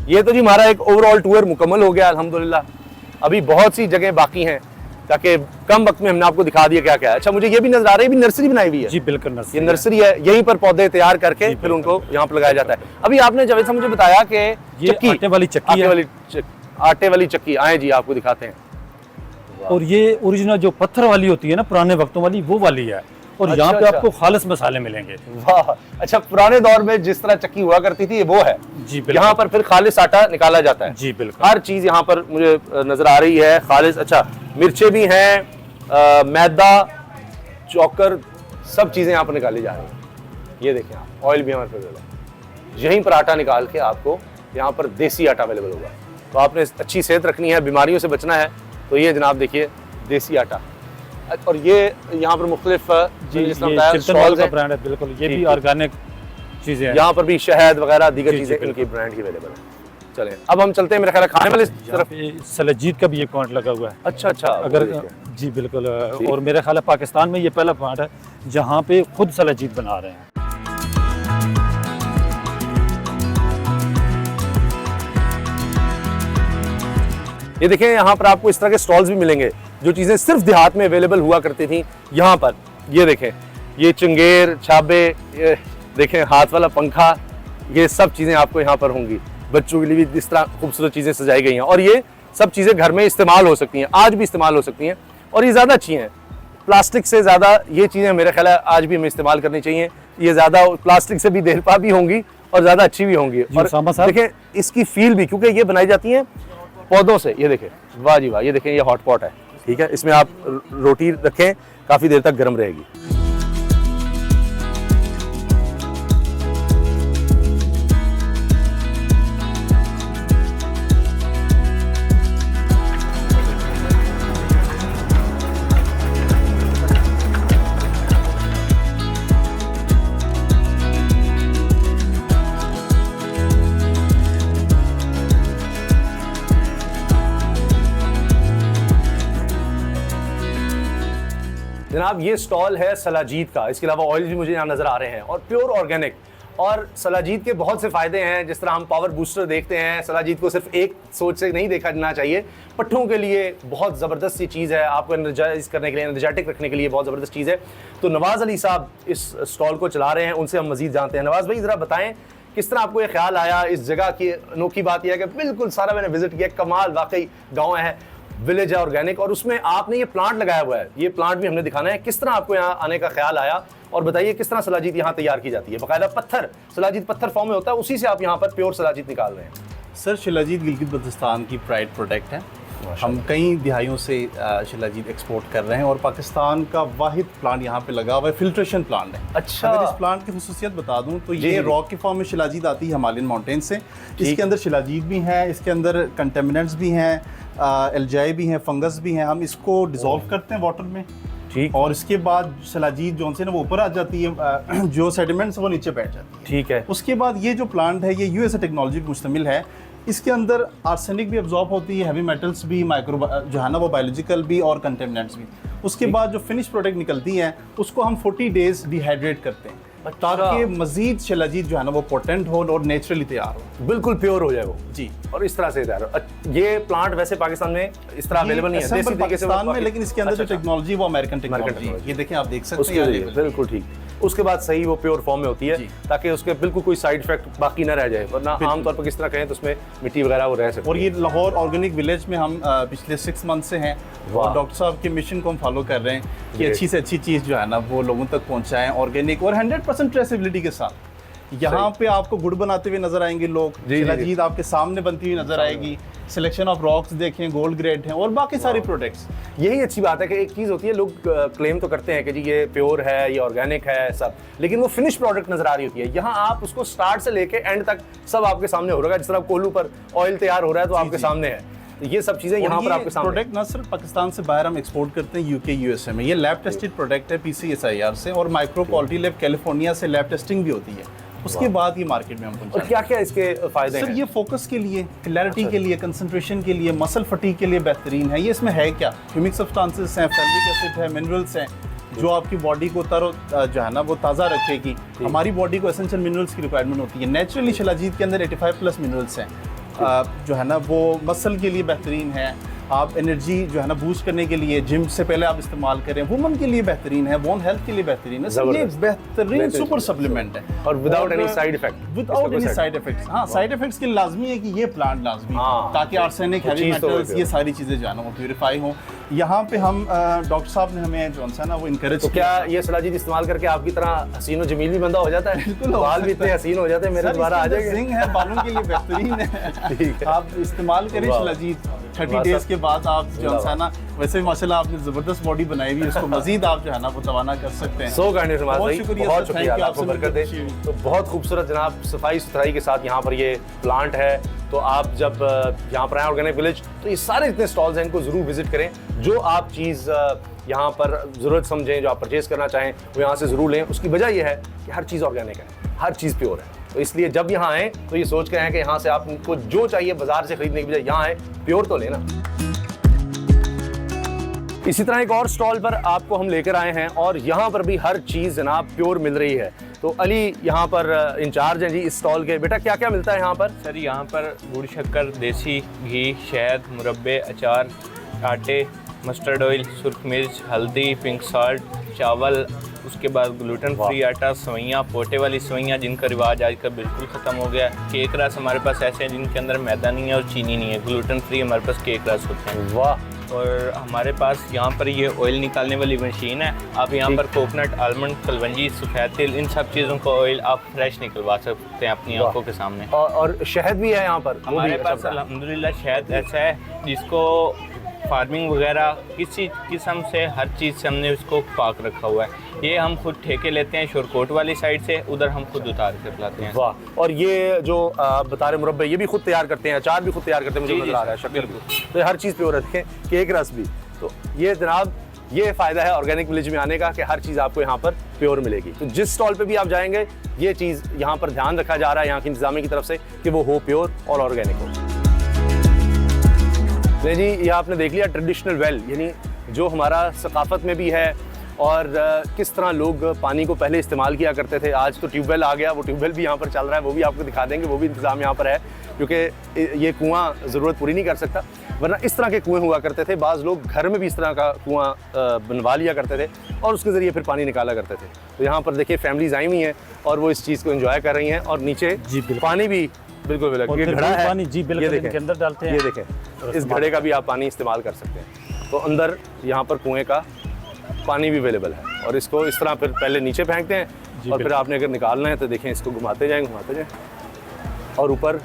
ये तो जी हमारा एक ओवरऑल टूर मुकम्मल हो गया अल्हम्दुलिल्लाह। अभी बहुत सी जगह बाकी हैं ताकि कम वक्त में हमने आपको दिखा दिया क्या क्या है। अच्छा, मुझे ये भी नजर आ रहा है, भी नर्सरी बनाई हुई है। जी बिल्कुल, नर्सरी, ये नर्सरी है, यहीं पर पौधे तैयार करके फिर उनको यहाँ पर लगाया जाता है। अभी आपने जावेद साहब मुझे बताया कि ये आटे वाली चक्की है, आटे वाली चक्की, आए जी आपको दिखाते हैं। और ये ओरिजिनल जो पत्थर वाली होती है ना, पुराने वक्तों वाली, वो वाली है। और यहाँ पे आपको खालिस मसाले मिलेंगे। वाह, अच्छा, पुराने दौर में जिस तरह चक्की हुआ करती थी, ये वो है जी। यहाँ पर फिर खालिस आटा निकाला जाता है। जी बिल्कुल, हर चीज यहाँ पर मुझे नजर आ रही है खालिस। अच्छा, मिर्चें भी हैं, मैदा, चौकर, सब चीजें यहाँ पर निकाली जा रही हैं। ये देखें आप, ऑयल भी हमारे पास अवेलेबल है। यहीं पर आटा निकाल के आपको यहाँ पर देसी आटा अवेलेबल होगा। तो आपने अच्छी सेहत रखनी है, बीमारियों से बचना है, तो ये जनाब देखिए देसी आटा। और ये यहाँ पर मुख्तलिफ स्टॉल का ब्रांड है, बिल्कुल ये भी ऑर्गेनिक चीज़ें हैं। यहाँ पर भी शहद वगैरह दीगर चीज़ें इनकी ब्रांड की अवेलेबल है। चलें अब हम चलते हैं मेरे ख्याल है खाने वाले तरफ। सलाजीद का भी एक पॉइंट लगा हुआ है। अच्छा अच्छा, अगर जी बिल्कुल, और मेरे ख्याल है पाकिस्तान में ये पहला पॉइंट है जहाँ पे खुद सलाजीद बना रहे हैं। ये देखें यहाँ पर आपको इस तरह के स्टॉल्स भी मिलेंगे, जो चीज़ें सिर्फ देहात में अवेलेबल हुआ करती थी यहाँ पर। ये देखें, ये चंगेर छाबे, ये देखें हाथ वाला पंखा, ये सब चीज़ें आपको यहाँ पर होंगी। बच्चों के लिए भी इस तरह खूबसूरत चीज़ें सजाई गई हैं, और ये सब चीज़ें घर में इस्तेमाल हो सकती हैं, आज भी इस्तेमाल हो सकती हैं, और ये ज़्यादा अच्छी हैं। प्लास्टिक से ज़्यादा ये चीज़ें मेरे ख्याल है आज भी हमें इस्तेमाल करनी चाहिए। ये ज़्यादा प्लास्टिक से भी देरपा भी होंगी और ज़्यादा अच्छी भी होंगी। और देखें इसकी फील भी, क्योंकि ये बनाई जाती हैं पौधों से। ये देखें, वाह जी वाह, ये देखें ये हॉट पॉट है, ठीक है, इसमें आप रोटी रखें, काफ़ी देर तक गर्म रहेगी। जनाब ये स्टॉल है सलाजीद का, इसके अलावा ऑयल भी मुझे यहाँ नज़र आ रहे हैं, और प्योर ऑर्गेनिक। और सलाजीद के बहुत से फ़ायदे हैं, जिस तरह हम पावर बूस्टर देखते हैं, सलाजीद को सिर्फ एक सोच से नहीं देखा जाना चाहिए। पट्ठों के लिए बहुत ज़बरदस्त ये चीज़ है, आपको एनर्जाइज करने के लिए, एनर्जेटिक रखने के लिए बहुत ज़बरदस्त चीज़ है। तो नवाज़ अली साहब इस स्टॉल को चला रहे हैं, उनसे हम मज़ीद जानते हैं। नवाज़ भाई ज़रा बताएँ किस तरह आपको ये ख्याल आया इस जगह की? अनोखी बात यह है कि बिल्कुल सारा मैंने विजिट किया, कमाल वाकई गाँव है, विलेज है ऑर्गेनिक, और उसमें आपने ये प्लांट लगाया हुआ है, ये प्लांट भी हमने दिखाना है। किस तरह आपको यहाँ आने का ख्याल आया, और बताइए किस तरह सलाजीद यहाँ तैयार की जाती है? बाकायदा पत्थर, सलाजीद पत्थर फॉर्म में होता है, उसी से आप यहाँ पर प्योर सलाजीद निकाल रहे हैं। सर शिलाजीत गिलगित बल्तिस्तान की प्राइड प्रोडक्ट है। हम कई दिहाइयों से शिलाजीत एक्सपोर्ट कर रहे हैं, और पाकिस्तान का वाहिद प्लांट यहाँ पे लगा हुआ है, फिल्ट्रेशन प्लांट है। अच्छा, अगर इस प्लांट की खुसूसियत बता दूं तो ये रॉक के फॉर्म में शिलाजीत आती है हिमालयन माउंटेन से। इसके अंदर शिलाजीत भी है, इसके अंदर कंटेमिनेंट्स भी हैं, एल्जाई भी हैं, फंगस भी हैं। हम इसको डिज़ोल्व करते हैं वाटर में, ठीक, और इसके बाद शिलाजीत जो से ना वो ऊपर आ जाती है, जो सेडिमेंट्स वो नीचे बैठ जाती है, ठीक है। उसके बाद ये जो प्लांट है ये यूएसए टेक्नोलॉजी पर मुश्तमिल है। इसके अंदर आर्सेनिक भी अब्जॉर्ब होती है, हैवी मेटल्स भी, माइक्रो जो है ना वो बायोलॉजिकल भी, और कंटेमिनेंट्स भी। उसके बाद जो फिनिश प्रोडक्ट निकलती हैं उसको हम 40 डेज डिहाइड्रेट करते हैं, ताकि मजीद शिलाजीत जो है ना वो पोटेंट हो और नेचुरली तैयार हो, बिल्कुल प्योर हो जाए वो जी। और इस तरह से तैयार हो। ये प्लांट वैसे पाकिस्तान में इस तरह अवेलेबल नहीं है, देसी तरीके से पाकिस्तान में, लेकिन इसके अंदर जो टेक्नोलॉजी वो अमेरिकन टेक्नोलॉजी, ये देखें आप देख सकते हैं, बिल्कुल ठीक। उसके बाद सही वो प्योर फॉर्म में होती है, ताकि उसके बिल्कुल कोई साइड इफेक्ट बाकी ना रह जाए, वरना आमतौर पर किस तरह कहें तो उसमें मिट्टी वगैरह वो रह सकती है। और ये लाहौर ऑर्गेनिक विलेज में हम पिछले 6 मंथ से हैं, और डॉक्टर साहब के मिशन को हम फॉलो कर रहे हैं कि अच्छी से अच्छी चीज़ जो है ना वो लोगों तक पहुंचाएं, ऑर्गेनिक और 100% ट्रेसेबिलिटी के साथ। यहाँ पे आपको गुड़ बनाते हुए नजर आएंगे लोग, शिलाजीत आपके सामने बनती हुई नजर आएगी, सिलेक्शन ऑफ रॉक्स देखें, गोल्ड ग्रेड हैं, और बाकी सारी प्रोडक्ट्स। यही अच्छी बात है कि एक चीज़ होती है, लोग क्लेम तो करते हैं कि जी ये प्योर है, ये ऑर्गेनिक है सब, लेकिन वो फिनिश प्रोडक्ट नजर आ रही होती है। यहाँ आप उसको स्टार्ट से लेके एंड तक सब आपके सामने हो रहा है। जिस तरह कोल्हू पर ऑयल तैयार हो रहा है तो आपके सामने है, तो ये सब चीज़ें यहाँ पर आपके सामने। प्रोडक्ट ना सिर्फ पाकिस्तान से बाहर हम एक्सपोर्ट करते हैं, यूके यूएसए में। ये लैब टेस्टेड प्रोडक्ट है PCSIR से, और माइक्रो क्वालिटी लैब कैलिफोर्निया से लैब टेस्टिंग भी होती है। उसके बाद ये मार्केट में हम पहुंचाते हैं। और क्या क्या इसके फायदे हैं? सर ये फोकस के लिए, क्लैरिटी के लिए, कंसंट्रेशन के लिए, मसल फटीग के लिए बेहतरीन है। ये इसमें है क्या, ह्यूमिक सब्सटेंसेस हैं, फैलिक एसिड है, मिनरल्स हैं, जो आपकी बॉडी को जो है ना वो ताज़ा रखेगी। हमारी बॉडी को एसेंशियल मिनरल्स की रिक्वायरमेंट होती है। नेचुरली शिलाजीत के अंदर 85+ मिनरल्स हैं, जो है ना वो मसल के लिए बेहतरीन है। आप एनर्जी जो है ना बूस्ट करने के लिए जिम से पहले आप इस्तेमाल करें, वुमन के लिए बेहतरीन है, बोन हेल्थ के लिए बेहतरीन है। ये बेहतरीन सुपर सप्लीमेंट है, और without any side effect, without any side effects. हाँ, साइड इफेक्ट्स के लिए लाजमी है कि ये प्लांट लाजमी, ताकि आर्सेनिक, हैवी मेटल्स, ये सारी चीज़ें जो है ना वो प्यूरिफाई हों। यहाँ पे हम डॉक्टर साहब ने हमें जो है ना वो इनकरेज। तो क्या ये सलाजीत इस्तेमाल करके आपकी तरह हसीन और जमील भी बंदा हो जाता है? बिल्कुल, बाल भी इतने हसीन हो जाते हैं, मेरे द्वारा आ जाएंगे। जिंक है, बालों के लिए बेहतरीन है। आप इस्तेमाल करें शिलाजीत, 30 डेज के उसके बाद आप जो है ना, वैसे भी माशाल्लाह आपने जबरदस्त बॉडी बनाई हुई है, इसको मजीद आप जो है ना वो तवाना कर सकते हैं। सो काइंड बहुत भाई, शुक्रिया बहुत सर, शुक्रिया, थैंक यू, आपको आपसे बरकत मिलकर दे। खुशी तो बहुत खूबसूरत जनाब सफाई सुथराई के साथ यहाँ पर ये प्लांट है। तो आप जब यहाँ पर आए ऑर्गेनिक विलेज, तो ये सारे जितने स्टॉल्स हैं इनको ज़रूर विजिट करें। जो आप चीज़ यहाँ पर ज़रूरत समझें, जो आप परचेज़ करना चाहें, वो यहाँ से ज़रूर लें। उसकी वजह यह है कि हर चीज़ ऑर्गेनिक है, हर चीज़ प्योर है। तो इसलिए जब यहाँ आएँ तो ये सोच के आएँ कि यहाँ से आपको जो चाहिए बाजार से खरीदने की बजाय यहाँ आए प्योर तो लेना। इसी तरह एक और स्टॉल पर आपको हम लेकर आए हैं और यहाँ पर भी हर चीज़ जनाब प्योर मिल रही है। तो अली यहाँ पर इंचार्ज हैं जी इस स्टॉल के। बेटा क्या क्या मिलता है यहाँ पर? सर यहाँ पर गुड़ शक्कर, देसी घी, शहद, मुरब्बे, अचार, आटे, मस्टर्ड ऑयल, सुर्ख मिर्च, हल्दी, पिंक सॉल्ट, चावल, उसके बाद ग्लूटेन फ्री आटा, सवैयाँ, पोटे वाली सवैयाँ जिनका रिवाज आजकल बिल्कुल ख़त्म हो गया। केक रस हमारे पास ऐसे हैं जिनके अंदर मैदा नहीं है और चीनी नहीं है, ग्लूटेन फ्री हमारे पास केक रस होते हैं। वाह। और हमारे पास यहाँ पर ये ऑयल निकालने वाली मशीन है। आप यहाँ पर कोकोनट, आलमंड, कलवंजी, सफ़ेद तिल, इन सब चीज़ों का ऑयल आप फ्रेश निकलवा सकते हैं अपनी आंखों के सामने। और शहद भी है यहाँ पर? हमारे पास अल्हम्दुलिल्लाह शहद ऐसा है जिसको फार्मिंग वगैरह किसी किस्म से हर चीज़ से हमने उसको पाक रखा हुआ है। ये हम खुद ठेके लेते हैं शोरकोट वाली साइड से, उधर हम खुद उतार के पिलाते हैं। वाह। और ये जो बता रहे मुरब्बे, ये भी खुद तैयार करते हैं, अचार भी खुद तैयार करते हैं, मुझे नजर आ रहा है शक्कर भी। तो हर चीज़ प्योर रखें, केक रस भी। तो ये जनाब ये फ़ायदा है ऑर्गेनिक विलेज में आने का कि हर चीज़ आपको यहाँ पर प्योर मिलेगी। तो जिस स्टॉल पे भी आप जाएंगे ये चीज़ यहाँ पर ध्यान रखा जा रहा है यहाँ की इंतजामिया की तरफ से कि वो हो प्योर और ऑर्गेनिक हो। नहीं जी, ये आपने देख लिया ट्रेडिशनल वेल, यानी जो हमारा सकाफत में भी है और किस तरह लोग पानी को पहले इस्तेमाल किया करते थे। आज तो ट्यूबवेल आ गया, वो ट्यूबवेल भी यहाँ पर चल रहा है, वो भी आपको दिखा देंगे, वो भी इंतज़ाम यहाँ पर है। क्योंकि ये कुआं ज़रूरत पूरी नहीं कर सकता, वरना इस तरह के कुएँ हुआ करते थे। बाज़ लोग घर में भी इस तरह का कुआं बनवा लिया करते थे और उसके ज़रिए फिर पानी निकाला करते थे। तो यहाँ पर देखिए फैमिलीज आई हुई हैं और वो इस चीज़ को एंजॉय कर रही हैं। और नीचे पानी भी बिल्कुल बिल्कुल ये घड़ा है, पानी जी बिल्कुल इनके अंदर डालते हैं। ये देखें, इस घड़े का भी आप पानी इस्तेमाल कर सकते हैं। तो अंदर यहाँ पर कुएँ का पानी भी अवेलेबल है और इसको इस तरह फिर पहले नीचे फेंकते हैं और फिर आपने अगर निकालना है तो देखें इसको घुमाते जाएं और ऊपर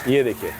ये देखिए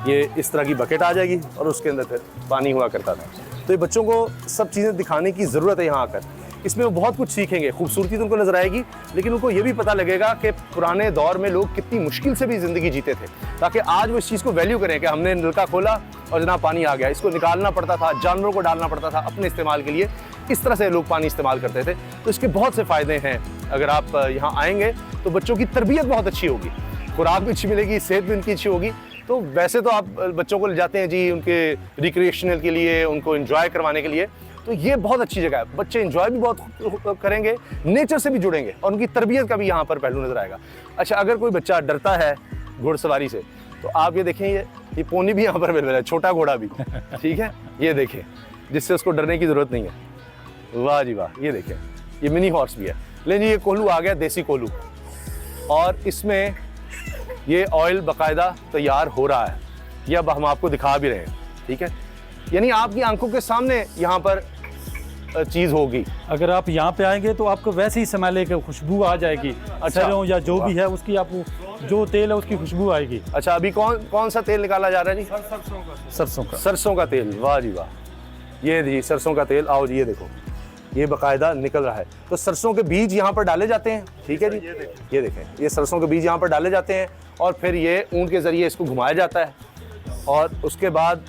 ये इस तरह की बकेट आ जाएगी और उसके अंदर फिर पानी हुआ करता था। तो ये बच्चों को सब चीज़ें दिखाने की ज़रूरत है यहाँ आकर। इसमें वो बहुत कुछ सीखेंगे, खूबसूरती तो उनको नज़र आएगी, लेकिन उनको ये भी पता लगेगा कि पुराने दौर में लोग कितनी मुश्किल से भी ज़िंदगी जीते थे, ताकि आज वो इस चीज़ को वैल्यू करें कि हमने नलका खोला और जनाब पानी आ गया। इसको निकालना पड़ता था, जानवरों को डालना पड़ता था अपने इस्तेमाल के लिए। इस तरह से लोग पानी इस्तेमाल करते थे। तो इसके बहुत से फ़ायदे हैं। अगर आप यहाँ आएँगे तो बच्चों की तरबियत बहुत अच्छी होगी, खुराक भी अच्छी मिलेगी, सेहत भी उनकी अच्छी होगी। तो वैसे तो आप बच्चों को ले जाते हैं जी उनके रिक्रिएशनल के लिए, उनको एंजॉय करवाने के लिए, तो ये बहुत अच्छी जगह है। बच्चे एंजॉय भी बहुत करेंगे, नेचर से भी जुड़ेंगे और उनकी तरबियत का भी यहाँ पर पहलू नज़र आएगा। अच्छा, अगर कोई बच्चा डरता है घुड़सवारी से तो आप ये देखें, ये पोनी भी यहाँ पर अवेलेबल है, छोटा घोड़ा भी, ठीक है, ये देखें, जिससे उसको डरने की ज़रूरत नहीं है। वाह जी वाह, ये देखें, ये मिनी हॉर्स भी है। लेकिन ये कोल्हू आ गया, देसी कोल्हू, और इसमें ये ऑयल बाकायदा तैयार हो रहा है। ये अब हम आपको दिखा भी रहे हैं, ठीक है, यानी आपकी आंखों के सामने यहाँ पर चीज़ होगी। अगर आप यहाँ पे आएंगे तो आपको वैसे ही समाले की खुशबू आ जाएगी। सरसों या जो भी है उसकी आपको जो तेल है उसकी खुशबू आएगी। अच्छा, अभी कौन सा तेल निकाला जा रहा है जी? सरसों का तेल। वाह जी वाह, ये जी सरसों का तेल। आओ जी, ये देखो, ये बाकायदा निकल रहा है। तो सरसों के बीज यहाँ पर डाले जाते हैं, ठीक है जी, ये देखें, ये सरसों के बीज यहाँ पर डाले जाते हैं और फिर ये ऊन के ज़रिए इसको घुमाया जाता है और उसके बाद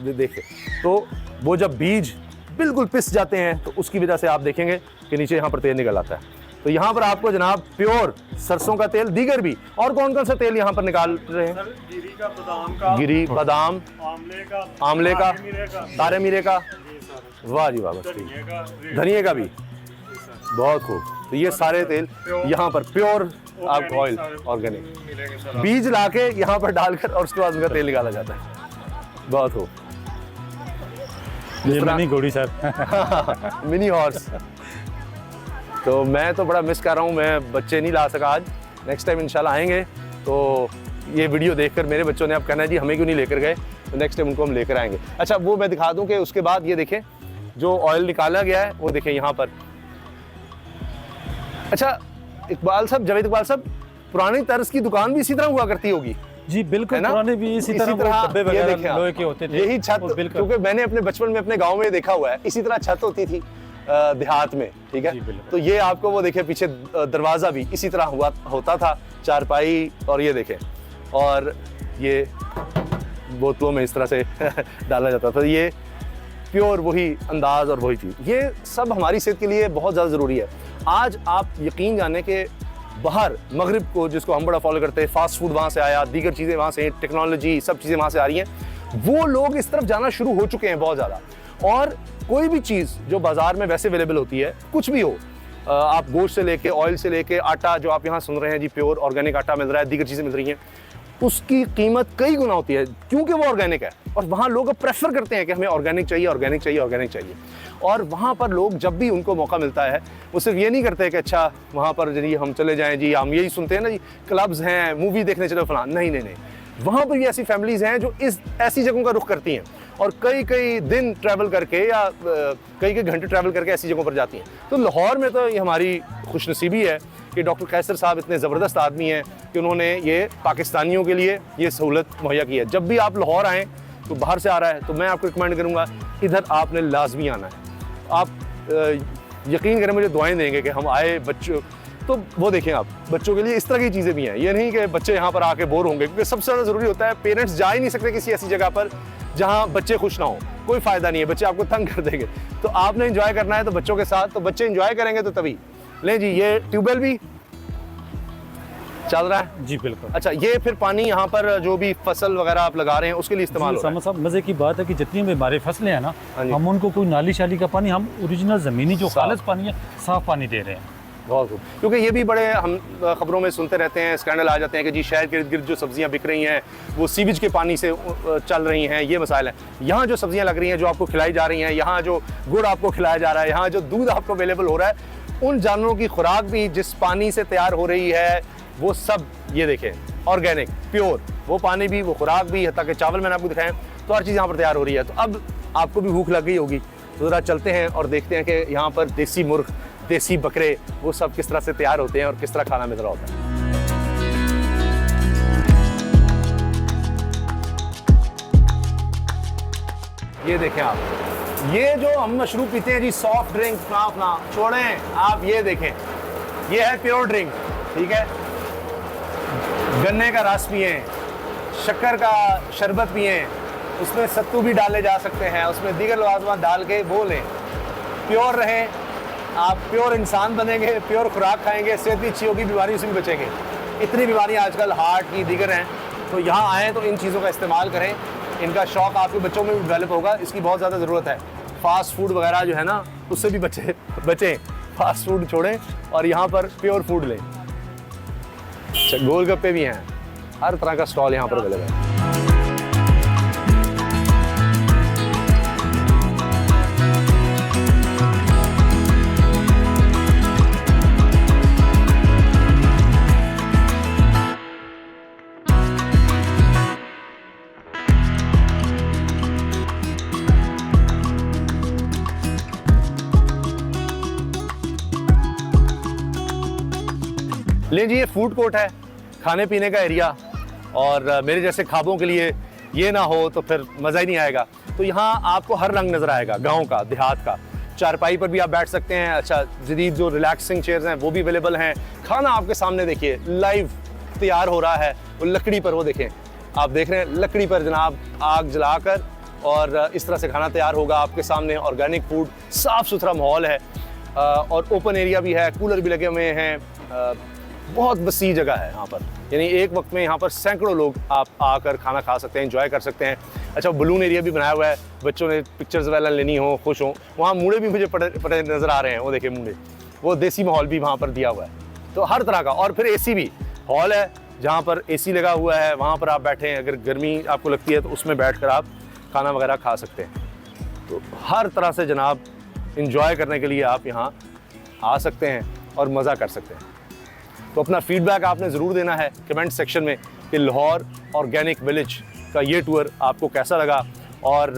देखें तो वो जब बीज बिल्कुल पिस जाते हैं तो उसकी वजह से आप देखेंगे कि नीचे यहाँ पर तेल निकल आता है। तो यहाँ पर आपको जनाब प्योर सरसों का तेल, दीगर भी और कौन सा तेल यहाँ पर निकाल रहे हैं? गिरी, बादाम, आंवले का, तारे मीरे का। वाह जी वाह, बस ठीक, धनिए का भी, बहुत खूब। तो ये सारे तेल यहाँ पर प्योर आपको ऑयल ऑर्गेनिक बीज लाके यहाँ पर डालकर और उसके बाद उनका तेल निकाला जाता है। बहुत खूब। ये मिनी घोड़ी सर मिनी हॉर्स। तो मैं तो बड़ा मिस कर रहा हूँ, मैं बच्चे नहीं ला सका आज। नेक्स्ट टाइम इंशाल्लाह आएंगे तो ये वीडियो देखकर मेरे बच्चों ने अब कहना है जी हमें क्यों नहीं लेकर गए, तो नेक्स्ट टाइम उनको हम लेकर आएंगे। अच्छा, वो मैं दिखा दूं कि उसके बाद ये देखें जो ऑयल निकाला गया है वो देखें यहाँ पर। अच्छा इकबाल साहब, जावेद इकबाल साहब, पुरानी तर्ज की दुकान भी इसी तरह हुआ करती होगी? जी बिल्कुल, है ना? पुराने भी इसी तरह वो डब्बे ये वगैरह देखें आप, लोहे के होते थे। यही छत, और बिल्कुल क्योंकि मैंने अपने बचपन में अपने गांव में देखा हुआ है, इसी तरह छत होती थी देहात में, ठीक जी, है। बिल्कुल। तो ये आपको वो देखे पीछे दरवाजा भी इसी तरह हुआ होता था, चारपाई, और ये देखें, और ये बोतलों में इस तरह से डाला जाता था। ये प्योर वही अंदाज और वही चीज़, ये सब हमारी सेहत के लिए बहुत ज़्यादा ज़रूरी है। आज आप यकीन जाने के बाहर मगरिब को, जिसको हम बड़ा फॉलो करते हैं, फास्ट फूड वहाँ से आया, दीगर चीज़ें वहाँ से, टेक्नोलॉजी, सब चीज़ें वहाँ से आ रही हैं, वो लोग इस तरफ जाना शुरू हो चुके हैं बहुत ज़्यादा। और कोई भी चीज़ जो बाज़ार में वैसे अवेलेबल होती है, कुछ भी हो, आप गोश्त से लेके, ऑयल से लेके, आटा जो आप यहाँ सुन रहे हैं जी, प्योर ऑर्गेनिक आटा मिल रहा है, दीगर चीज़ें मिल रही हैं, उसकी कीमत कई गुना होती है, क्योंकि वो ऑर्गेनिक है। और वहाँ लोग प्रेफर करते हैं कि हमें ऑर्गेनिक चाहिए, ऑर्गेनिक चाहिए, ऑर्गेनिक चाहिए। और वहाँ पर लोग जब भी उनको मौका मिलता है, वो सिर्फ ये नहीं करते कि अच्छा वहाँ पर जी हम चले जाएं, जी हम यही सुनते हैं ना जी, क्लब्स हैं, मूवी देखने चलो फलां, नहीं नहीं नहीं, वहाँ पर भी ऐसी फैमिलीज़ हैं जो इस ऐसी जगहों का रुख करती हैं और कई कई दिन ट्रैवल करके या कई कई घंटे ट्रैवल करके ऐसी जगहों पर जाती हैं। तो लाहौर में तो ये हमारी खुशनसीबी है कि डॉक्टर कैसर साहब इतने ज़बरदस्त आदमी हैं कि उन्होंने ये पाकिस्तानियों के लिए ये सहूलत मुहैया की है। जब भी आप लाहौर आएँ, तो बाहर से आ रहा है, तो मैं आपको रिकमेंड करूँगा इधर आपने लाजमी आना है। आप यकीन करें, मुझे दुआएं देंगे कि हम आए बच्चों, तो वो देखें आप, बच्चों के लिए इस तरह की चीज़ें भी हैं। ये नहीं कि बच्चे यहाँ पर आके बोर होंगे, क्योंकि सबसे ज़्यादा ज़रूरी होता है, पेरेंट्स जा ही नहीं सकते किसी ऐसी जगह पर जहाँ बच्चे खुश ना हो, कोई फ़ायदा नहीं है, बच्चे आपको तंग कर देंगे। तो आपने इंजॉय करना है तो बच्चों के साथ, तो बच्चे इंजॉय करेंगे तो तभी। लें जी, ये ट्यूबवेल भी चल रहा है जी बिल्कुल। अच्छा, ये फिर पानी यहाँ पर जो भी फसल वगैरह आप लगा रहे हैं उसके लिए इस्तेमाल हो रहा है? साहब, मज़े की बात है कि जितनी भी हमारे फसलें हैं ना, हाँ जी। हम उनको कोई नाली शाली का पानी, हम ओरिजिनल ज़मीनी जो साफ। खालिस पानी है, साफ़ पानी दे रहे हैं। बहुत खूब, क्योंकि ये भी बड़े हम खबरों में सुनते रहते हैं, स्कैंडल आ जाते हैं कि जी शहर के इर्द गिर्द जो सब्जियां बिक रही हैं वो सीवेज के पानी से चल रही हैं, ये मसाइल हैं। यहाँ जो सब्जियां लग रही हैं, जो आपको खिलाई जा रही हैं, यहाँ जो गुड़ आपको खिलाया जा रहा है, यहाँ जो दूध आपको अवेलेबल हो रहा है, उन जानवरों की खुराक भी जिस पानी से तैयार हो रही है, वो सब ये देखें ऑर्गेनिक, प्योर, वो पानी भी, वो खुराक भी, हत्ता कि चावल मैंने आपको दिखाया, तो हर चीज़ यहाँ पर तैयार हो रही है। तो अब आपको भी भूख लग गई होगी, तो ज़रा चलते हैं और देखते हैं कि यहाँ पर देसी मुर्ग, देसी बकरे, वो सब किस तरह से तैयार होते हैं और किस तरह खाना मिल रहा होता है। ये देखें आप, ये जो हम मशरूब पीते हैं जी, सॉफ्ट ड्रिंक, अपना छोड़ें आप, ये देखें, ये है प्योर ड्रिंक, ठीक है। गन्ने का रस पिएं, शक्कर का शरबत पिएं, उसमें सत्तू भी डाले जा सकते हैं, उसमें दीगर लवाजमात डाल के वो लें, प्योर रहें, आप प्योर इंसान बनेंगे, प्योर खुराक खाएंगे, सेहत भी अच्छी होगी, बीमारियों से भी बचेंगे। इतनी बीमारियां आजकल हार्ट की दीगर हैं, तो यहाँ आएँ तो इन चीज़ों का इस्तेमाल करें, इनका शौक़ आपके बच्चों में भी डेवलप होगा, इसकी बहुत ज़्यादा ज़रूरत है। फास्ट फूड वगैरह जो है ना, उससे भी बचें, फास्ट फूड छोड़ें और यहाँ पर प्योर फूड लें। अच्छा, गोलगप्पे भी हैं, हर तरह का स्टॉल यहाँ पर अवेलेबल है। लें जी, ये फूड कोर्ट है, खाने पीने का एरिया, और मेरे जैसे ख्वाबों के लिए ये ना हो तो फिर मज़ा ही नहीं आएगा। तो यहाँ आपको हर रंग नज़र आएगा, गांव का, देहात का। चारपाई पर भी आप बैठ सकते हैं, अच्छा जदीद जो रिलैक्सिंग चेयर्स हैं वो भी अवेलेबल हैं। खाना आपके सामने देखिए, लाइव तैयार हो रहा है, वो लकड़ी पर, वो देखें, आप देख रहे हैं लकड़ी पर जनाब आग जलाकर, और इस तरह से खाना तैयार होगा आपके सामने। ऑर्गेनिक फूड, साफ़ सुथरा माहौल है, और ओपन एरिया भी है, कूलर भी लगे हुए हैं, बहुत वसी जगह है यहाँ पर, यानी एक वक्त में यहाँ पर सैकड़ों लोग आप आकर खाना खा सकते हैं, एंजॉय कर सकते हैं। अच्छा, बलून एरिया भी बनाया हुआ है, बच्चों ने पिक्चर्स वगैरह लेनी हो, खुश हो, वहाँ मूड़े भी मुझे पड़े नज़र आ रहे हैं, वो देखिए मूड़े, वो देसी माहौल भी वहाँ पर दिया हुआ है। तो हर तरह का, और फिर एसी भी हॉल है जहाँ पर एसी लगा हुआ है, वहाँ पर आप बैठे हैं, अगर गर्मी आपको लगती है तो उसमें बैठ कर आप खाना वगैरह खा सकते हैं। तो हर तरह से जनाब इंजॉय करने के लिए आप यहाँ आ सकते हैं और मज़ा कर सकते हैं। तो अपना फीडबैक आपने ज़रूर देना है कमेंट सेक्शन में कि लाहौर ऑर्गेनिक विलेज का ये टूर आपको कैसा लगा, और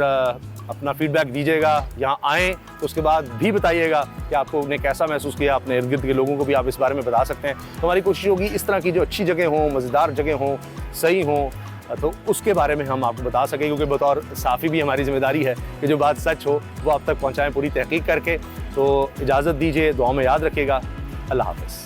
अपना फीडबैक दीजिएगा। यहाँ आएँ तो उसके बाद भी बताइएगा कि आपको उन्हें कैसा महसूस किया। अपने इर्द गिर्द के लोगों को भी आप इस बारे में बता सकते हैं। तो हमारी कोशिश होगी इस तरह की जो अच्छी जगह हों, मज़ेदार जगह हों, सही हों, तो उसके बारे में हम आपको बता सकें, क्योंकि बतौर साफ़ी भी हमारी जिम्मेदारी है कि जो बात सच हो वो आप तक पहुँचाएँ पूरी तहकीक करके। तो इजाज़त दीजिए, दुआ में याद रखिएगा। अल्लाह हाफ़िज़।